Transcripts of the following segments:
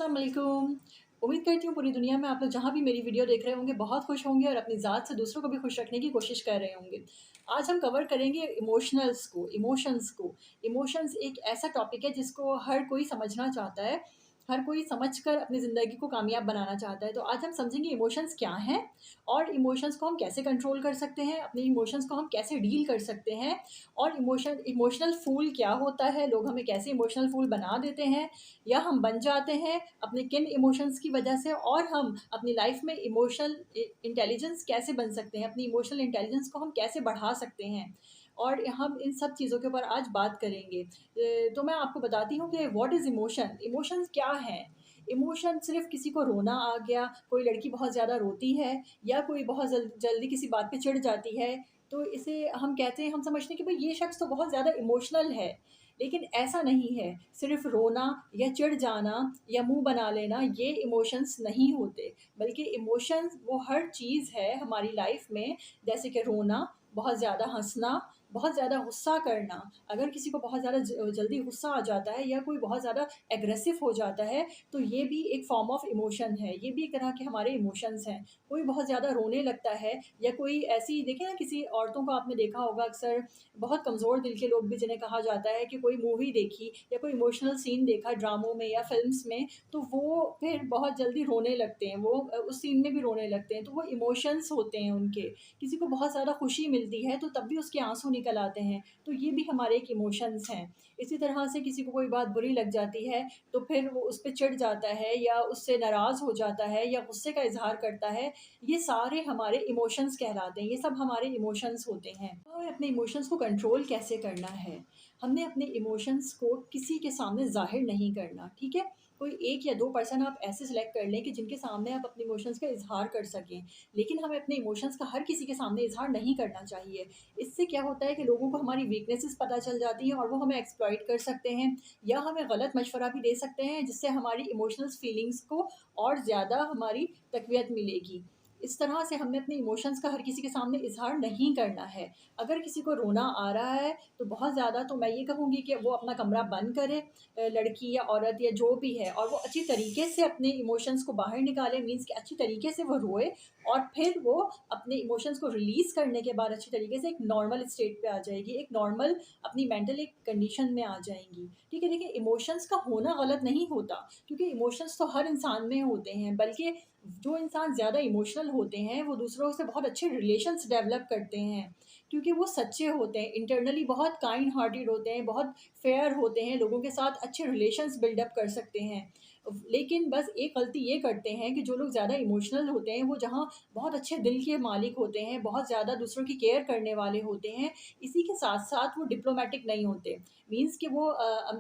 अस्सलाम वालेकुम। उम्मीद करती हूँ पूरी दुनिया में आप लोग जहाँ भी मेरी वीडियो देख रहे होंगे बहुत खुश होंगे और अपनी ज़ात से दूसरों को भी खुश रखने की कोशिश कर रहे होंगे। आज हम कवर करेंगे इमोशंस को। इमोशंस एक ऐसा टॉपिक है जिसको हर कोई समझना चाहता है, हर कोई समझकर अपनी ज़िंदगी को कामयाब बनाना चाहता है। तो आज हम समझेंगे इमोशंस क्या हैं और इमोशंस को हम कैसे कंट्रोल कर सकते हैं, अपने इमोशंस को हम कैसे डील कर सकते हैं और इमोशनल फूल क्या होता है, लोग हमें कैसे इमोशनल फूल बना देते हैं या हम बन जाते हैं अपने किन इमोशंस की वजह से, और हम अपनी लाइफ में इमोशनल इंटेलिजेंस कैसे बन सकते हैं, अपनी इमोशनल इंटेलिजेंस को हम कैसे बढ़ा सकते हैं। और हम इन सब चीज़ों के ऊपर आज बात करेंगे। तो मैं आपको बताती हूँ कि व्हाट इज़ इमोशन, इमोशंस क्या हैं। इमोशन सिर्फ किसी को रोना आ गया, कोई लड़की बहुत ज़्यादा रोती है या कोई बहुत जल्दी किसी बात पे चिढ़ जाती है, तो इसे हम कहते हैं, हम समझते हैं कि भाई ये शख्स तो बहुत ज़्यादा इमोशनल है। लेकिन ऐसा नहीं है। सिर्फ़ रोना या चिढ़ जाना या मुँह बना लेना ये इमोशंस नहीं होते, बल्कि इमोशंस वो हर चीज़ है हमारी लाइफ़ में, जैसे कि रोना, बहुत ज़्यादा हँसना, बहुत ज़्यादा गुस्सा करना। अगर किसी को बहुत ज़्यादा जल्दी गुस्सा आ जाता है या कोई बहुत ज़्यादा एग्रेसिव हो जाता है, तो ये भी एक फ़ॉर्म ऑफ इमोशन है, ये भी एक तरह के हमारे इमोशंस हैं। कोई बहुत ज़्यादा रोने लगता है या कोई ऐसी, देखिए ना, किसी औरतों को आपने देखा होगा अक्सर, बहुत कमज़ोर दिल के लोग भी जिन्हें कहा जाता है कि कोई मूवी देखी या कोई इमोशनल सीन देखा ड्रामों में या फ़िल्म्स में, तो वो फिर बहुत जल्दी रोने लगते हैं, वो उस सीन में भी रोने लगते हैं, तो वो इमोशंस होते हैं उनके। किसी को बहुत ज़्यादा खुशी मिलती है तो तब भी उसके आँसू निकल आते हैं, तो ये भी हमारे एक इमोशंस हैं। इसी तरह से किसी को कोई बात बुरी लग जाती है, तो फिर वो उस पे चिढ़ जाता है या उससे नाराज़ हो जाता है या गुस्से का इज़हार करता है, ये सारे हमारे इमोशंस कहलाते हैं, ये सब हमारे इमोशंस होते हैं। तो हमें अपने इमोशंस को कंट्रोल कैसे करना है? हमने अपने इमोशंस को किसी के सामने ज़ाहिर नहीं करना, ठीक है? कोई 1 या 2 पर्सन आप ऐसे सिलेक्ट कर लें कि जिनके सामने आप अपने इमोशंस का इज़हार कर सकें। लेकिन हमें अपने इमोशंस का हर किसी के सामने इज़हार नहीं करना चाहिए। इससे क्या होता है कि लोगों को हमारी वीकनेसेस पता चल जाती हैं और वो हमें एक्सप्लॉइट कर सकते हैं या हमें गलत मशवरा भी दे सकते हैं, जिससे हमारी इमोशनल फीलिंग्स को और ज़्यादा हमारी तक़वियत मिलेगी। इस तरह से हमें अपने इमोशंस का हर किसी के सामने इज़हार नहीं करना है। अगर किसी को रोना आ रहा है, तो बहुत ज़्यादा तो मैं ये कहूँगी कि वो अपना कमरा बंद करे, लड़की या औरत या जो भी है, और वो अच्छी तरीके से अपने इमोशंस को बाहर निकाले, मीन्स कि अच्छी तरीके से वो रोए और फिर वो अपने इमोशंस को रिलीज़ करने के बाद अच्छी तरीके से एक नॉर्मल स्टेट पे आ जाएगी, एक नॉर्मल अपनी मेंटल एक कंडीशन में आ जाएँगी। ठीक है? देखिए, इमोशंस का होना गलत नहीं होता, क्योंकि इमोशंस तो हर इंसान में होते हैं, बल्कि जो इंसान ज़्यादा इमोशनल होते हैं, वो दूसरों से बहुत अच्छे रिलेशंस डेवलप करते हैं, क्योंकि वो सच्चे होते हैं, इंटरनली बहुत काइंड हार्टेड होते हैं, बहुत फेयर होते हैं, लोगों के साथ अच्छे रिलेशंस बिल्डअप कर सकते हैं। लेकिन बस एक गलती ये करते हैं कि जो लोग ज़्यादा इमोशनल होते हैं, वो जहाँ बहुत अच्छे दिल के मालिक होते हैं, बहुत ज़्यादा दूसरों की केयर करने वाले होते हैं, इसी के साथ-साथ वो डिप्लोमैटिक नहीं होते। मीन्स कि वो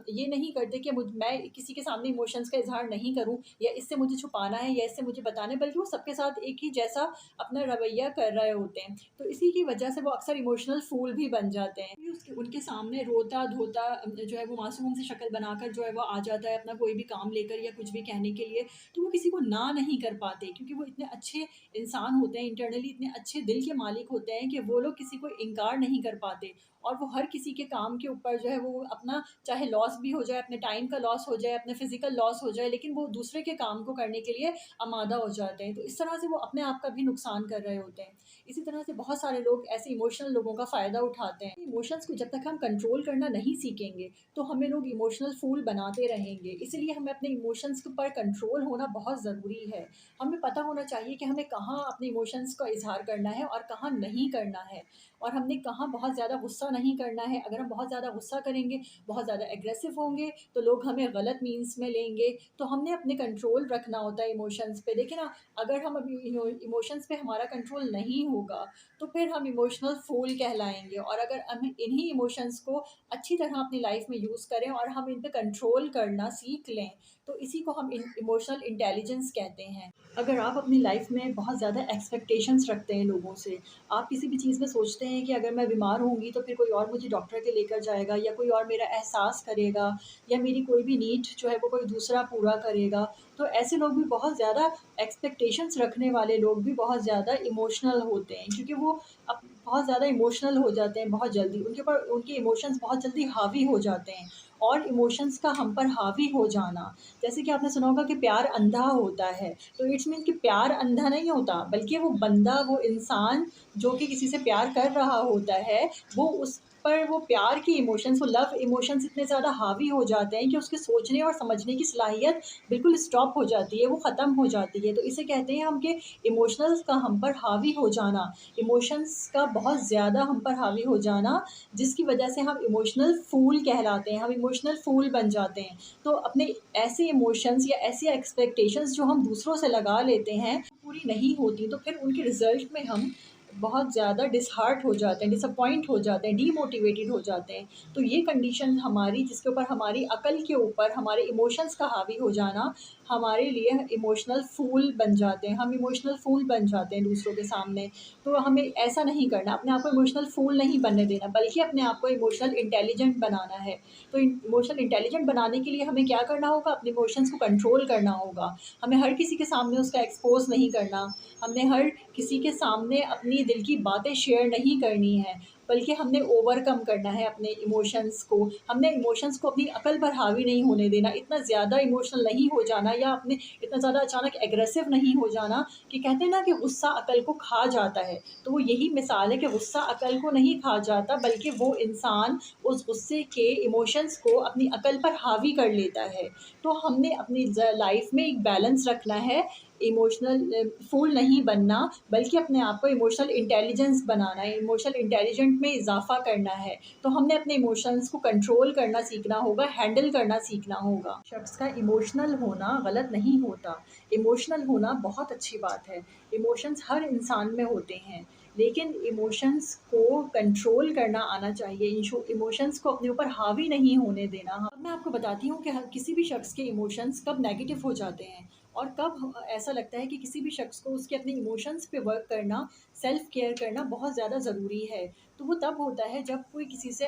ये नहीं करते कि मैं किसी के सामने इमोशंस का इज़हार नहीं करूँ या इससे मुझे छुपाना है या इससे मुझे बताना है, बल्कि वो सबके साथ एक ही जैसा अपना रवैया कर रहे होते हैं। तो इसी की वजह से वो अक्सर इमोशनल फूल भी बन जाते हैं। उसके उनके सामने रोता-धोता जो है वो मासूम सी शक्ल बनाकर जो है वो आ जाता है अपना कोई भी काम लेकर या कुछ भी कहने के लिए, तो वो किसी को ना नहीं कर पाते, क्योंकि वो इतने अच्छे इंसान होते हैं, इंटरनली इतने अच्छे दिल के मालिक होते हैं कि वो लोग किसी को इनकार नहीं कर पाते, और वो हर किसी के काम के ऊपर जो है वो अपना, चाहे लॉस भी हो जाए, अपने टाइम का लॉस हो जाए, अपने फिज़िकल लॉस हो जाए, लेकिन वो दूसरे के काम को करने के लिए आमादा हो जाते हैं। तो इस तरह से वो अपने आप का भी नुकसान कर रहे होते हैं। इसी तरह से बहुत सारे लोग ऐसे इमोशनल लोगों का फ़ायदा उठाते हैं। इमोशंस को जब तक हम कंट्रोल करना नहीं सीखेंगे, तो हमें लोग इमोशनल फूल बनाते रहेंगे। इसीलिए हमें अपने इमोशंस के ऊपर कंट्रोल होना बहुत ज़रूरी है। हमें पता होना चाहिए कि हमें कहाँ अपने इमोशंस का इज़हार करना है और कहाँ नहीं करना है, और हमने कहाँ बहुत ज़्यादा गुस्सा नहीं करना है। अगर हम बहुत ज़्यादा गुस्सा करेंगे, बहुत ज़्यादा एग्रेसिव होंगे, तो लोग हमें गलत मीन्स में लेंगे। तो हमने अपने कंट्रोल रखना होता है इमोशंस पे। देखिए ना, अगर हम अभी इमोशंस पे हमारा कंट्रोल नहीं होगा, तो फिर हम इमोशनल फूल कहलाएँगे, और अगर हम इन्हीं इमोशंस को अच्छी तरह अपनी लाइफ़ में यूज़ करें और हम इन पे कंट्रोल करना सीख लें, तो इसी को हम इमोशनल इंटेलिजेंस कहते हैं। अगर आप अपनी लाइफ़ में बहुत ज़्यादा एक्सपेक्टेशंस रखते हैं लोगों से, आप किसी भी चीज़ में सोचते हैं कि अगर मैं बीमार होंगी तो फिर कोई और मुझे डॉक्टर के लेकर जाएगा या कोई और मेरा एहसास करेगा या मेरी कोई भी नीड जो है वो कोई दूसरा पूरा करेगा, तो ऐसे लोग भी बहुत ज़्यादा एक्सपेक्टेशंस रखने वाले लोग भी बहुत ज़्यादा इमोशनल होते हैं, क्योंकि वो बहुत ज़्यादा इमोशनल हो जाते हैं बहुत जल्दी, उनके ऊपर उनके इमोशंस बहुत जल्दी हावी हो जाते हैं, और इमोशंस का हम पर हावी हो जाना। जैसे कि आपने सुना होगा कि प्यार अंधा होता है, तो इट्स मीन कि प्यार अंधा नहीं होता, बल्कि वो बंदा, वो इंसान जो कि किसी से प्यार कर रहा होता है, वो उस पर वो प्यार के इमोशंस, वो लव इमोशंस इतने ज़्यादा हावी हो जाते हैं कि उसके सोचने और समझने की सलाहियत बिल्कुल स्टॉप हो जाती है, वो ख़त्म हो जाती है। तो इसे कहते हैं हम कि इमोशनल्स का हम पर हावी हो जाना, इमोशंस का बहुत ज़्यादा हम पर हावी हो जाना, जिसकी वजह से हम इमोशनल फूल कहलाते हैं, हम इमोशनल फूल बन जाते हैं। तो अपने ऐसे इमोशंस या ऐसी एक्सपेक्टेशंस जो हम दूसरों से लगा लेते हैं, पूरी नहीं होती, तो फिर उनके रिज़ल्ट में हम बहुत ज़्यादा डिसहार्ट हो जाते हैं, डिसअपॉइंट हो जाते हैं, डीमोटिवेटेड हो जाते हैं। तो ये कंडीशन हमारी, जिसके ऊपर हमारी अकल के ऊपर हमारे इमोशंस का हावी हो जाना, हमारे लिए इमोशनल फूल बन जाते हैं, हम इमोशनल फूल बन जाते हैं दूसरों के सामने। तो हमें ऐसा नहीं करना, अपने आप को इमोशनल फूल नहीं बनने देना, बल्कि अपने आप को इमोशनल इंटेलिजेंट बनाना है। तो इमोशनल इंटेलिजेंट बनाने के लिए हमें क्या करना होगा? अपने इमोशंस को कंट्रोल करना होगा। हमें हर किसी के सामने उसका एक्सपोज़ नहीं करना, हमने हर किसी के सामने अपनी दिल की बातें शेयर नहीं करनी है, बल्कि हमने ओवरकम करना है अपने इमोशंस को। हमने इमोशंस को अपनी अकल पर हावी नहीं होने देना, इतना ज़्यादा इमोशनल नहीं हो जाना, या अपने इतना ज़्यादा अचानक एग्रेसिव नहीं हो जाना कि कहते हैं ना कि गुस्सा अकल को खा जाता है। तो वो यही मिसाल है कि गुस्सा अकल को नहीं खा जाता, बल्कि वो इंसान उस गुस्से के इमोशंस को अपनी अकल पर हावी कर लेता है। तो हमने अपनी लाइफ में एक बैलेंस रखना है, इमोशनल फूल नहीं बनना, बल्कि अपने आप को इमोशनल इंटेलिजेंस बनाना है, इमोशनल इंटेलिजेंट में इजाफ़ा करना है। तो हमने अपने इमोशंस को कंट्रोल करना सीखना होगा, हैंडल करना सीखना होगा। शख्स का इमोशनल होना गलत नहीं होता, इमोशनल होना बहुत अच्छी बात है। इमोशंस हर इंसान में होते हैं, लेकिन इमोशंस को कंट्रोल करना आना चाहिए, इमोशंस को अपने ऊपर हावी नहीं होने देना। अब मैं आपको बताती हूँ कि हर किसी भी शख्स के इमोशंस कब नेगेटिव हो जाते हैं और कब ऐसा लगता है कि किसी भी शख्स को उसके अपने इमोशंस पे वर्क करना, सेल्फ केयर करना बहुत ज़्यादा ज़रूरी है। तो वो तब होता है जब कोई किसी से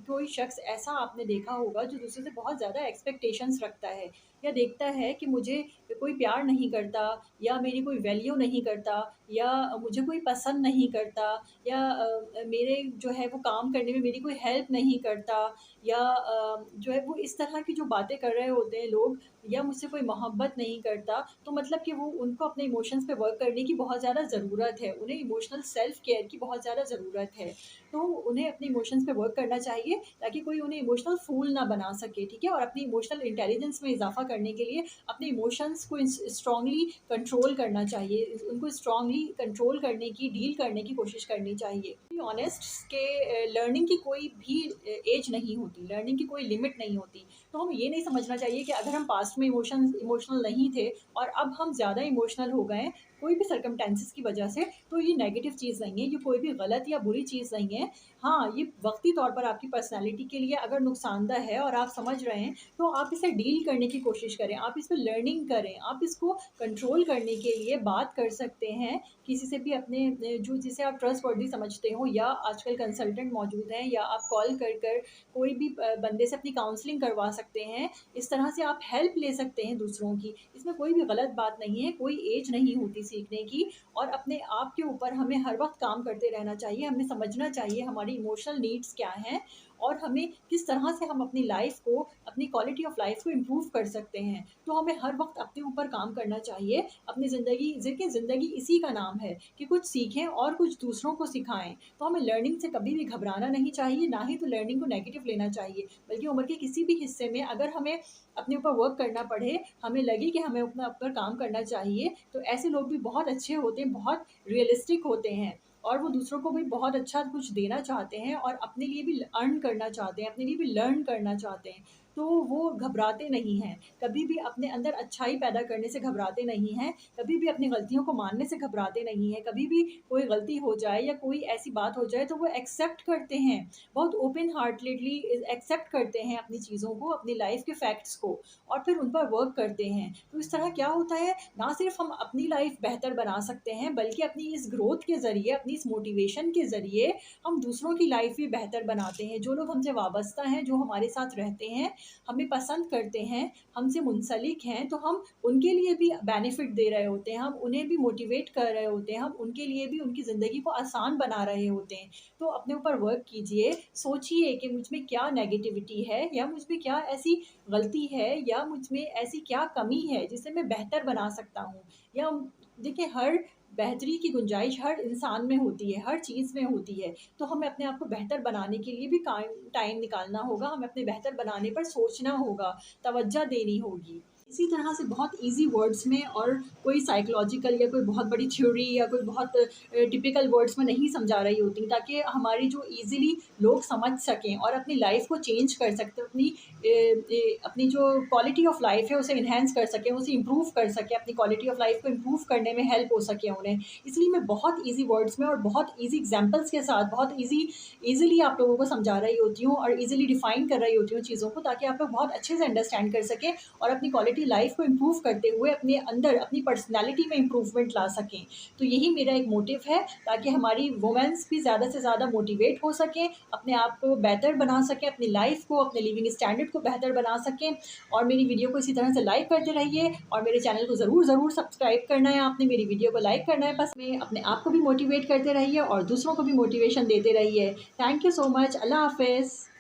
कोई शख्स ऐसा आपने देखा होगा जो दूसरे से बहुत ज़्यादा एक्सपेक्टेशंस रखता है, या देखता है कि मुझे कोई प्यार नहीं करता, या मेरी कोई वैल्यू नहीं करता, या मुझे कोई पसंद नहीं करता, या मेरे जो है वो काम करने में मेरी कोई हेल्प नहीं करता, या जो है वो इस तरह की जो बातें कर रहे होते हैं लोग, या मुझसे कोई मोहब्बत नहीं करता। तो मतलब कि वो उनको अपने इमोशंस पे वर्क करने की बहुत ज़्यादा ज़रूरत है, उन्हें इमोशनल सेल्फ केयर की बहुत ज़्यादा ज़रूरत है। तो उन्हें अपने इमोशंस पे वर्क करना चाहिए, ताकि कोई उन्हें इमोशनल फूल ना बना सके, ठीक है? और अपनी इमोशनल इंटेलिजेंस में इज़ाफ़ा करने के लिए अपने इमोशंस को स्ट्रांगली कंट्रोल करना चाहिए, उनको स्ट्रांगली कंट्रोल करने की, डील करने की कोशिश करनी चाहिए। बी ऑनेस्ट के लर्निंग की कोई भी एज नहीं होती, लर्निंग की कोई लिमिट नहीं होती। तो हमें ये नहीं समझना चाहिए कि अगर हम पास्ट में इमोशनल नहीं थे और अब हम ज़्यादा इमोशनल हो गए कोई भी सर्कमस्टेंसेस की वजह से, तो ये नेगेटिव चीज़ नहीं है, ये कोई भी गलत या बुरी चीज़ नहीं है। हाँ, ये वक्ती तौर पर आपकी पर्सनैलिटी के लिए अगर नुकसानदेह है और आप समझ रहे हैं, तो आप इसे डील करने की कोशिश करें, आप इस पे लर्निंग करें, आप इसको कंट्रोल करने के लिए बात कर सकते हैं किसी से भी, अपने जो जिसे आप ट्रस्टवर्दी समझते हो, या आजकल कंसल्टेंट मौजूद हैं, या आप कॉल कर कोई भी बंदे से अपनी काउंसलिंग करवा सकते हैं। इस तरह से आप हेल्प ले सकते हैं दूसरों की, इसमें कोई भी गलत बात नहीं है, कोई एज नहीं होती सीखने की। और अपने आप के ऊपर हमें हर वक्त काम करते रहना चाहिए, हमें समझना चाहिए हमारी इमोशनल नीड्स क्या हैं, और हमें किस तरह से हम अपनी लाइफ को, अपनी क्वालिटी ऑफ लाइफ को इम्प्रूव कर सकते हैं। तो हमें हर वक्त अपने ऊपर काम करना चाहिए, अपनी ज़िंदगी इसी का नाम है कि कुछ सीखें और कुछ दूसरों को सिखाएं। तो हमें लर्निंग से कभी भी घबराना नहीं चाहिए, ना ही तो लर्निंग को नेगेटिव लेना चाहिए, बल्कि उम्र के किसी भी हिस्से में अगर हमें अपने ऊपर वर्क करना पड़े, हमें लगे कि हमें अपना ऊपर काम करना चाहिए, तो ऐसे लोग भी बहुत अच्छे होते हैं, बहुत रियलिस्टिक होते हैं, और वो दूसरों को भी बहुत अच्छा कुछ देना चाहते हैं, और अपने लिए भी अर्न करना चाहते हैं, अपने लिए भी लर्न करना चाहते हैं। तो वो घबराते नहीं हैं, कभी भी अपने अंदर अच्छाई पैदा करने से घबराते नहीं हैं, कभी भी अपनी गलतियों को मानने से घबराते नहीं हैं, कभी भी कोई गलती हो जाए या कोई ऐसी बात हो जाए तो वो एक्सेप्ट करते हैं, बहुत ओपन हार्टेडली एक्सेप्ट करते हैं अपनी चीज़ों को, अपनी लाइफ के फैक्ट्स को, और फिर उन पर वर्क करते हैं। तो इस तरह क्या होता है, ना सिर्फ हम अपनी लाइफ बेहतर बना सकते हैं, बल्कि अपनी इस ग्रोथ के ज़रिए, अपनी इस मोटिवेशन के ज़रिए हम दूसरों की लाइफ भी बेहतर बनाते हैं। जो लोग हमसे वाबस्ता हैं, जो हमारे साथ रहते हैं, हमें पसंद करते हैं, हमसे मुंसलिक हैं, तो हम उनके लिए भी बेनिफिट दे रहे होते हैं, हम उन्हें भी मोटिवेट कर रहे होते हैं, हम उनके लिए भी उनकी ज़िंदगी को आसान बना रहे होते हैं। तो अपने ऊपर वर्क कीजिए, सोचिए कि मुझ में क्या नेगेटिविटी है या मुझ में क्या ऐसी गलती है या मुझ में ऐसी क्या कमी है जिसे मैं बेहतर बना सकता हूँ। या देखिए, हर बेहतरी की गुंजाइश हर इंसान में होती है, हर चीज़ में होती है। तो हमें अपने आप को बेहतर बनाने के लिए भी टाइम निकालना होगा, हमें अपने बेहतर बनाने पर सोचना होगा, तवज्जो देनी होगी। इसी तरह से बहुत ईज़ी वर्ड्स में और कोई साइकोलॉजिकल या कोई बहुत बड़ी थ्योरी या कोई बहुत टिपिकल वर्ड्स में नहीं समझा रही होती, ताकि हमारी जो ईज़िली लोग समझ सकें और अपनी लाइफ़ को चेंज कर सकते, अपनी जो क्वालिटी ऑफ लाइफ़ है उसे एनहांस कर सकें, उसे इम्प्रूव कर सकें, अपनी क्वालिटी ऑफ लाइफ़ को इम्प्रूव करने में हेल्प हो सके उन्हें। इसलिए मैं बहुत ईज़ी वर्ड्स में और बहुत ईज़ी एग्जांपल्स के साथ बहुत ईज़िली आप लोगों को समझा रही होती हूँ और ईज़िली डिफ़ाइन कर रही होती हूँ चीज़ों को, ताकि आप लोग बहुत अच्छे से अंडरस्टैंड कर सकें और अपनी क्वालिटी लाइफ़ को इम्प्रूव करते हुए अपने अंदर अपनी पर्सनैलिटी में इम्प्रूवमेंट ला सकें। तो यही मेरा एक मोटिव है, ताकि हमारी वुमेन्स भी ज़्यादा से ज़्यादा मोटिवेट हो सकें, अपने आप को बेहतर बना सकें, अपनी लाइफ़ को, अपने लिविंग स्टैंडर्ड को बेहतर बना सकें। और मेरी वीडियो को इसी तरह से लाइक करते रहिए और मेरे चैनल को ज़रूर सब्सक्राइब करना है, आपने मेरी वीडियो को लाइक करना है। बस में अपने आप को भी मोटिवेट करते रहिए और दूसरों को भी मोटिवेशन देते रहिए। Thank you so much. Allah हाफ़िज़।